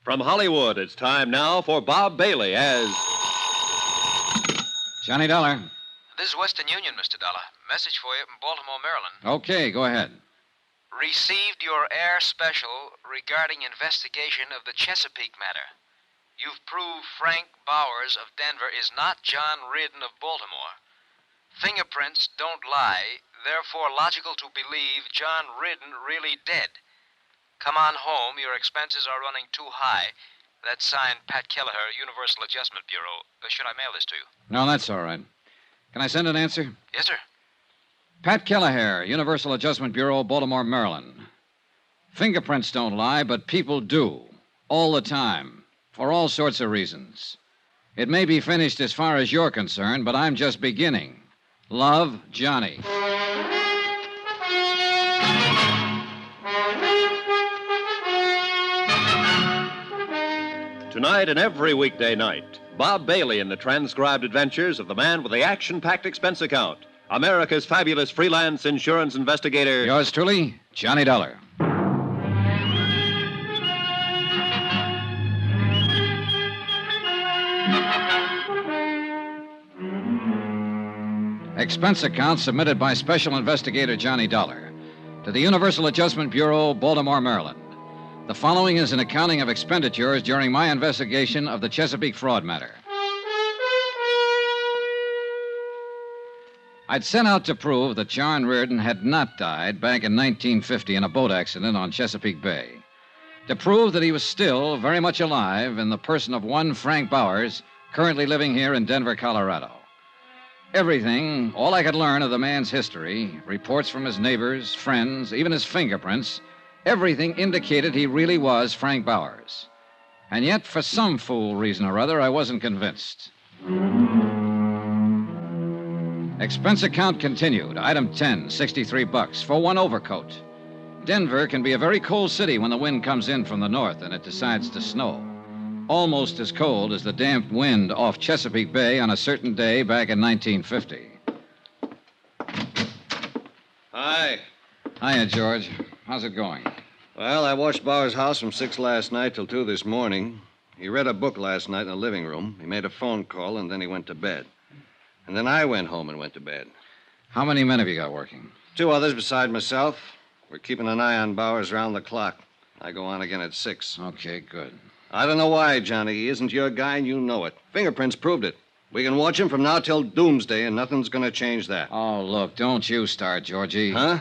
From Hollywood, it's time now for Bob Bailey as... Johnny Dollar. This is Western Union, Mr. Dollar. Message for you from Baltimore, Maryland. Okay, go ahead. Received your air special regarding investigation of the Chesapeake matter. You've proved Frank Bowers of Denver is not John Reardon of Baltimore. Fingerprints don't lie, therefore logical to believe John Reardon really dead. Come on home, your expenses are running too high. That's signed Pat Kelleher, Universal Adjustment Bureau. Should I mail this to you? No, that's all right. Can I send an answer? Yes, sir. Pat Kelleher, Universal Adjustment Bureau, Baltimore, Maryland. Fingerprints don't lie, but people do. All the time. For all sorts of reasons. It may be finished as far as you're concerned, but I'm just beginning. Love, Johnny. Tonight and every weekday night, Bob Bailey in the transcribed adventures of the man with the action-packed expense account, America's fabulous freelance insurance investigator... Yours truly, Johnny Dollar. Expense account submitted by Special Investigator Johnny Dollar to the Universal Adjustment Bureau, Baltimore, Maryland. The following is an accounting of expenditures during my investigation of the Chesapeake fraud matter. I'd set out to prove that John Reardon had not died back in 1950 in a boat accident on Chesapeake Bay. To prove that he was still very much alive in the person of one Frank Bowers, currently living here in Denver, Colorado. Everything, all I could learn of the man's history, reports from his neighbors, friends, even his fingerprints, everything indicated he really was Frank Bowers. And yet, for some fool reason or other, I wasn't convinced. Expense account continued. Item 10, $63 for one overcoat. Denver can be a very cold city when the wind comes in from the north and it decides to snow. Almost as cold as the damp wind off Chesapeake Bay on a certain day back in 1950. Hi. Hiya, George. How's it going? Well, I watched Bauer's house from 6 last night till 2 this morning. He read a book last night in the living room. He made a phone call, and then he went to bed. And then I went home and went to bed. How many men have you got working? 2 others beside myself. We're keeping an eye on Bowers round the clock. I go on again at 6. Okay, good. I don't know why, Johnny. He isn't your guy, and you know it. Fingerprints proved it. We can watch him from now till doomsday, and nothing's going to change that. Oh, look, don't you start, Georgie. Huh?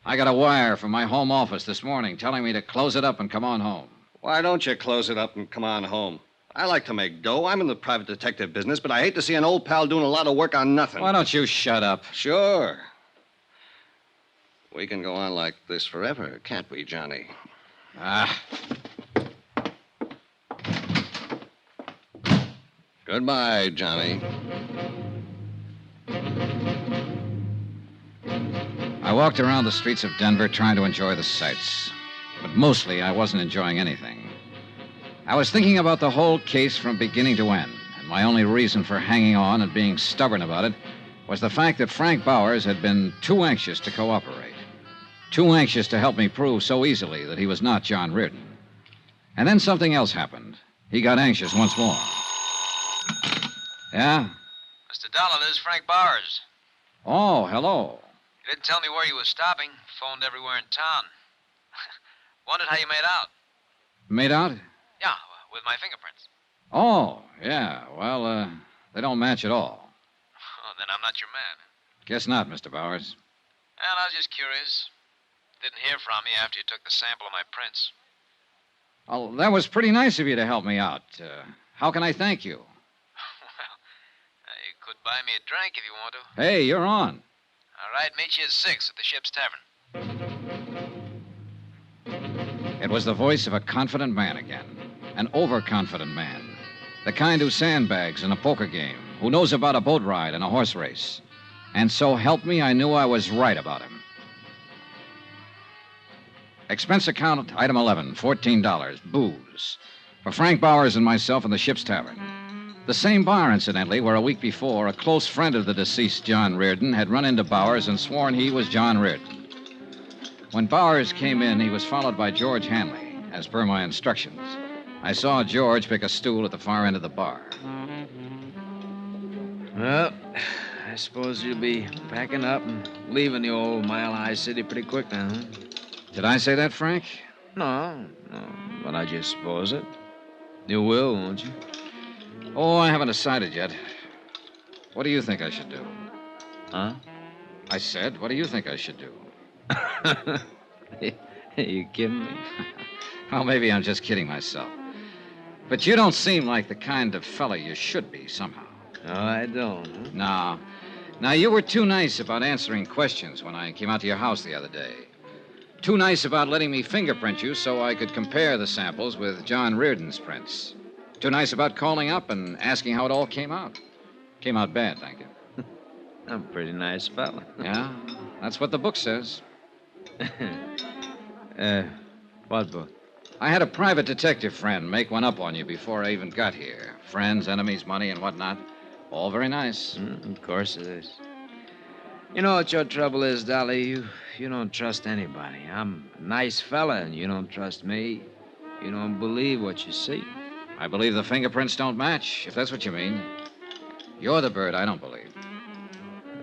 I got a wire from my home office this morning telling me to close it up and come on home. Why don't you close it up and come on home? I like to make dough. I'm in the private detective business, but I hate to see an old pal doing a lot of work on nothing. Why don't you shut up? Sure. We can go on like this forever, can't we, Johnny? Ah. Goodbye, Johnny. I walked around the streets of Denver trying to enjoy the sights. But mostly I wasn't enjoying anything. I was thinking about the whole case from beginning to end, and my only reason for hanging on and being stubborn about it was the fact that Frank Bowers had been too anxious to cooperate. Too anxious to help me prove so easily that he was not John Reardon. And then something else happened. He got anxious once more. Yeah? Mr. Dollar, this is Frank Bowers. Oh, hello. You didn't tell me where you were stopping. Phoned everywhere in town. Wondered how you made out. Made out? Yeah, with my fingerprints. Oh, yeah. Well, they don't match at all. Oh, then I'm not your man. Guess not, Mr. Bowers. Well, I was just curious. Didn't hear from you after you took the sample of my prints. Well, that was pretty nice of you to help me out. How can I thank you? Well, you could buy me a drink if you want to. Hey, you're on. All right, meet you at 6 at the Ship's Tavern. It was the voice of a confident man again. An overconfident man. The kind who sandbags in a poker game, who knows about a boat ride and a horse race. And so help me, I knew I was right about him. Expense account, item 11, $14, booze. For Frank Bowers and myself in the Ship's Tavern. The same bar, incidentally, where a week before, a close friend of the deceased John Reardon had run into Bowers and sworn he was John Reardon. When Bowers came in, he was followed by George Hanley, as per my instructions. I saw George pick a stool at the far end of the bar. Well, I suppose you'll be packing up and leaving the old Mile High City pretty quick now, huh? Did I say that, Frank? No, but I just suppose it. You will, won't you? Oh, I haven't decided yet. What do you think I should do? Huh? I said, what do you think I should do? You kidding me? Well, maybe I'm just kidding myself. But you don't seem like the kind of fella you should be, somehow. No, I don't, huh? No. Now, you were too nice about answering questions when I came out to your house the other day. Too nice about letting me fingerprint you so I could compare the samples with John Reardon's prints. Too nice about calling up and asking how it all came out. Came out bad, thank you. I'm a pretty nice fella. Yeah, that's what the book says. What book? I had a private detective friend make one up on you before I even got here. Friends, enemies, money, and whatnot. All very nice. Of course it is. You know what your trouble is, Dolly? You don't trust anybody. I'm a nice fella, and you don't trust me. You don't believe what you see. I believe the fingerprints don't match, if that's what you mean. You're the bird I don't believe.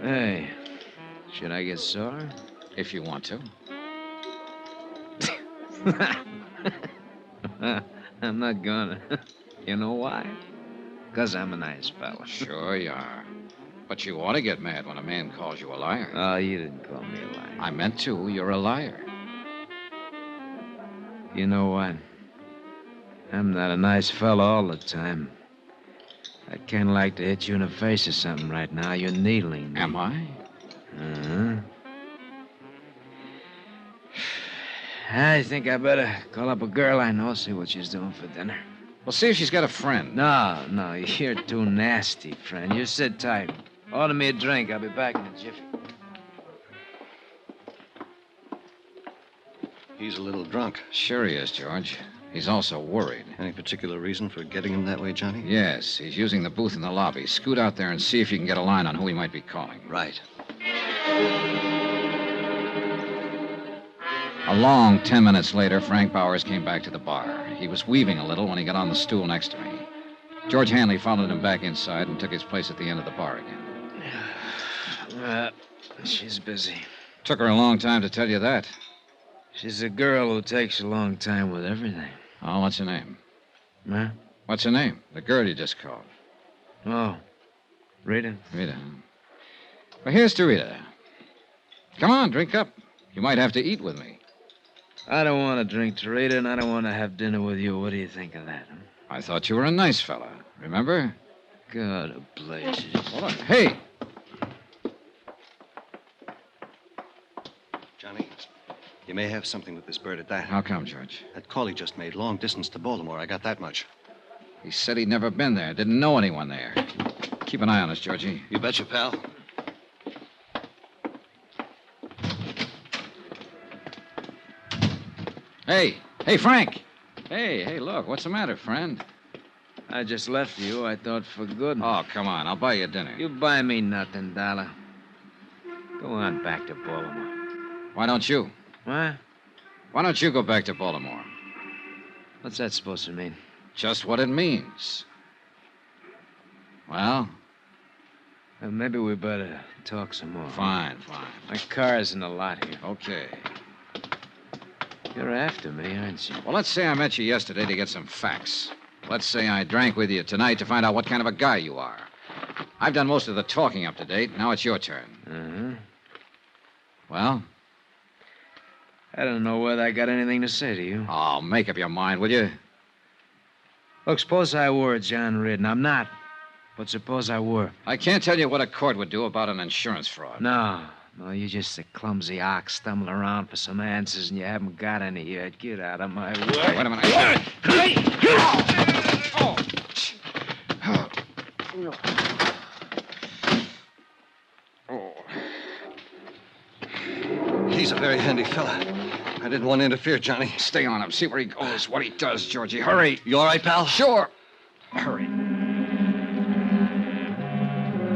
Hey, should I get sore? If you want to. I'm not gonna. You know why? Because I'm a nice fella. Sure you are. But you ought to get mad when a man calls you a liar. Oh, you didn't call me a liar. I meant to. You're a liar. You know what? I'm not a nice fella all the time. I'd kind of like to hit you in the face or something right now. You're needling me. Am I? Uh-huh. I think I better call up a girl I know, see what she's doing for dinner. Well, see if she's got a friend. No, you're too nasty, friend. You sit tight. Order me a drink. I'll be back in a jiffy. He's a little drunk. Sure he is, George. He's also worried. Any particular reason for getting him that way, Johnny? Yes, he's using the booth in the lobby. Scoot out there and see if you can get a line on who he might be calling. Right. A long 10 minutes later, Frank Bowers came back to the bar. He was weaving a little when he got on the stool next to me. George Hanley followed him back inside and took his place at the end of the bar again. She's busy. Took her a long time to tell you that. She's a girl who takes a long time with everything. Oh, what's her name? Huh? What's her name? The girl you just called. Oh, Rita? Rita. Well, here's to Rita. Come on, drink up. You might have to eat with me. I don't want to drink to Rita, and I don't want to have dinner with you. What do you think of that? Huh? I thought you were a nice fella. Remember? God blazes. Hold on. Hey! Johnny, you may have something with this bird at that. How come, George? That call he just made, long distance to Baltimore. I got that much. He said he'd never been there, didn't know anyone there. Keep an eye on us, Georgie. You betcha, pal. Hey, Frank. Hey, look, what's the matter, friend? I just left you, I thought, for good. Oh, come on, I'll buy you dinner. You buy me nothing, Dollar. Go on back to Baltimore. Why don't you? What? Why don't you go back to Baltimore? What's that supposed to mean? Just what it means. Well? Maybe we better talk some more. Fine. My car's in the lot here. Okay. You're after me, aren't you? Well, let's say I met you yesterday to get some facts. Let's say I drank with you tonight to find out what kind of a guy you are. I've done most of the talking up to date. Now it's your turn. Uh-huh. Well? I don't know whether I got anything to say to you. Oh, make up your mind, will you? Look, suppose I were John Reardon. I'm not. But suppose I were. I can't tell you what a court would do about an insurance fraud. No, you're just a clumsy ox stumbling around for some answers and you haven't got any yet. Get out of my way. Wait a minute. He's a very handy fella. I didn't want to interfere, Johnny. Stay on him. See where he goes, what he does, Georgie. Hurry. You all right, pal? Sure. Hurry.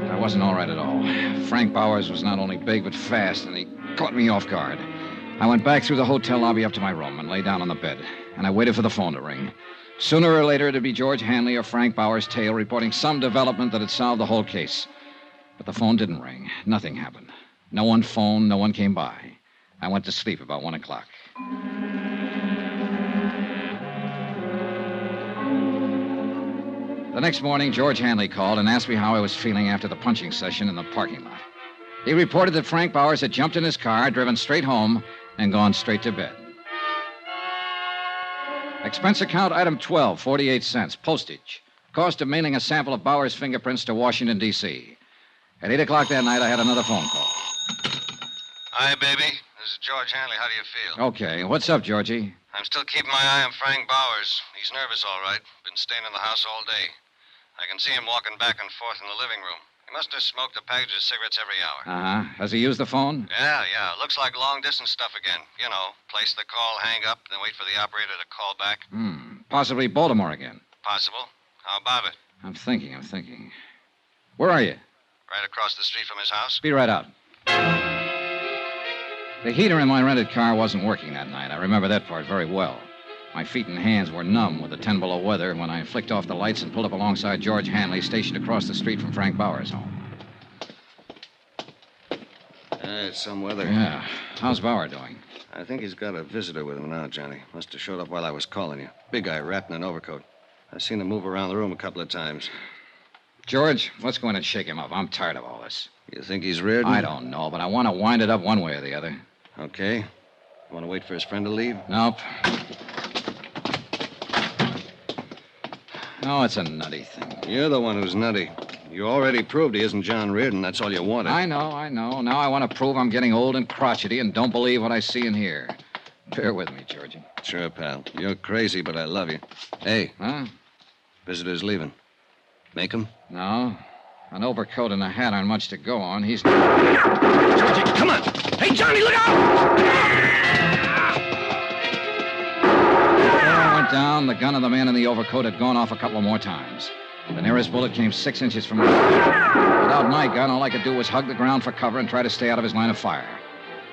I wasn't all right at all. Frank Bowers was not only big, but fast, and he caught me off guard. I went back through the hotel lobby up to my room and lay down on the bed, and I waited for the phone to ring. Sooner or later, it'd be George Hanley or Frank Bowers' tale reporting some development that had solved the whole case. But the phone didn't ring. Nothing happened. No one phoned, no one came by. I went to sleep about 1 o'clock. The next morning, George Hanley called and asked me how I was feeling after the punching session in the parking lot. He reported that Frank Bowers had jumped in his car, driven straight home, and gone straight to bed. Expense account item 12, 48 cents, postage. Cost of mailing a sample of Bowers' fingerprints to Washington, D.C. At 8 o'clock that night, I had another phone call. Hi, baby. This is George Hanley. How do you feel? Okay, what's up, Georgie? I'm still keeping my eye on Frank Bowers. He's nervous, all right. Been staying in the house all day. I can see him walking back and forth in the living room. He must have smoked a package of cigarettes every hour. Uh-huh. Has he used the phone? Yeah. Looks like long-distance stuff again. You know, place the call, hang up, then wait for the operator to call back. Possibly Baltimore again. Possible. How about it? I'm thinking. Where are you? Right across the street from his house. Be right out. The heater in my rented car wasn't working that night. I remember that part very well. My feet and hands were numb with the 10 below weather when I flicked off the lights and pulled up alongside George Hanley, stationed across the street from Frank Bowers' home. It's some weather. Yeah. How's Bauer doing? I think he's got a visitor with him now, Johnny. Must have showed up while I was calling you. Big guy wrapped in an overcoat. I've seen him move around the room a couple of times. George, let's go in and shake him up. I'm tired of all this. You think he's reared? I don't know, but I want to wind it up one way or the other. Okay. Want to wait for his friend to leave? Nope. No, it's a nutty thing. You're the one who's nutty. You already proved he isn't John Reardon. That's all you wanted. I know. Now I want to prove I'm getting old and crotchety and don't believe what I see and hear. Bear with me, Georgie. Sure, pal. You're crazy, but I love you. Hey. Huh? Visitor's leaving. Make him? No. An overcoat and a hat aren't much to go on. He's... Georgie, come on! Hey, Johnny, look out! Before I went down, the gun of the man in the overcoat had gone off a couple more times. The nearest bullet came 6 inches from my head. Without my gun, all I could do was hug the ground for cover and try to stay out of his line of fire.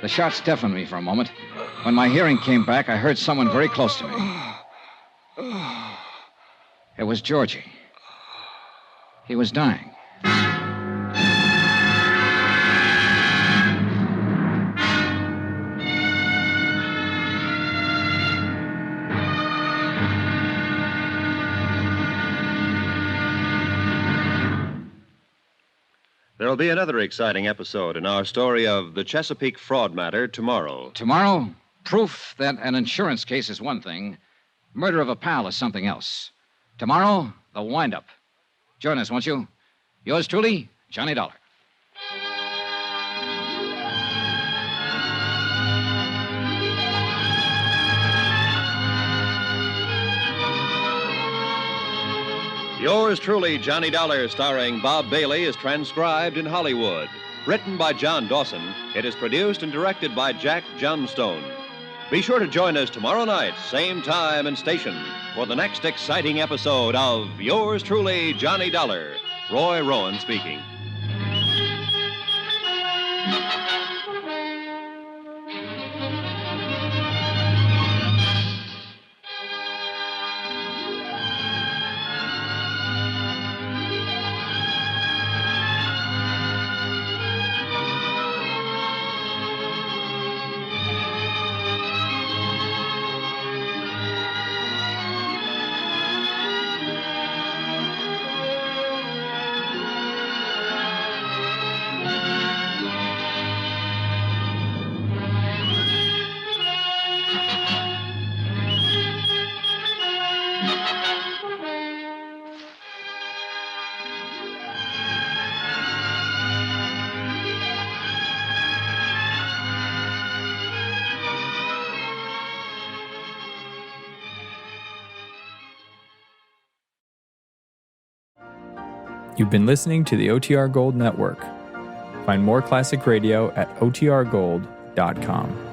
The shots deafened me for a moment. When my hearing came back, I heard someone very close to me. It was Georgie. He was dying. There'll be another exciting episode in our story of the Chesapeake fraud matter tomorrow. Tomorrow, proof that an insurance case is one thing, murder of a pal is something else. Tomorrow, the wind-up. Join us, won't you? Yours truly, Johnny Dollar. Yours truly, Johnny Dollar, starring Bob Bailey, is transcribed in Hollywood. Written by John Dawson, it is produced and directed by Jack Johnstone. Be sure to join us tomorrow night, same time and station, for the next exciting episode of Yours truly, Johnny Dollar. Roy Rowan speaking. You've been listening to the OTR Gold Network. Find more classic radio at otrgold.com.